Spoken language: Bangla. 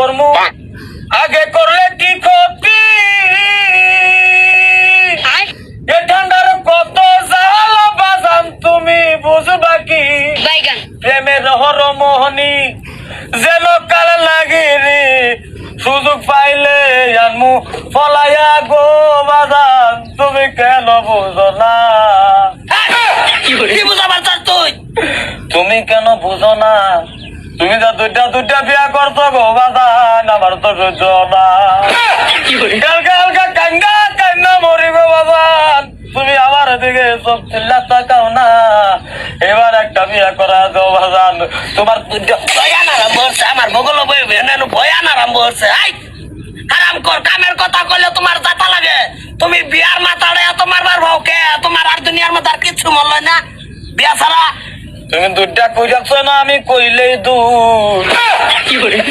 করমু আগে করলে কি ক্ষতি এ ঠান্ডার কত জাল বাজান তুমি বুঝবা কি প্রেমের হরমোহনী যেন কাল লাগে রে সুযোগ পাইলে আনমু ফলাইয়া গো বাজান তুমি কেন বুঝো না কি বুঝাবার চাস তুই? তুমি কেন বুঝো না তুমি যা দুইটা বিয়া করছো গো বাজান আমার তো সহ্য না কালকা কালকা কান্না মরিব বাজান তুমি আমার দিকে চোখ চিল্লা তাকাও না এবার একটা বিয়া করা যাও বাজান তোমার ভয়ান আরাম বলছে আমার বগল বই ভেনানো ভয়ান আরাম বলছে আই আরাম কর কামের কথা কইলে তোমার জাতা লাগে তুমি বিয়ার মাথাড়ে তোমার বার ভাওকে তোমার আর দুনিয়ার মধ্যে আর কিছু মনে হয় না বিয়া ছাড়া তুমি দুইটা কই যাচ্ছ না আমি কইলেই দূর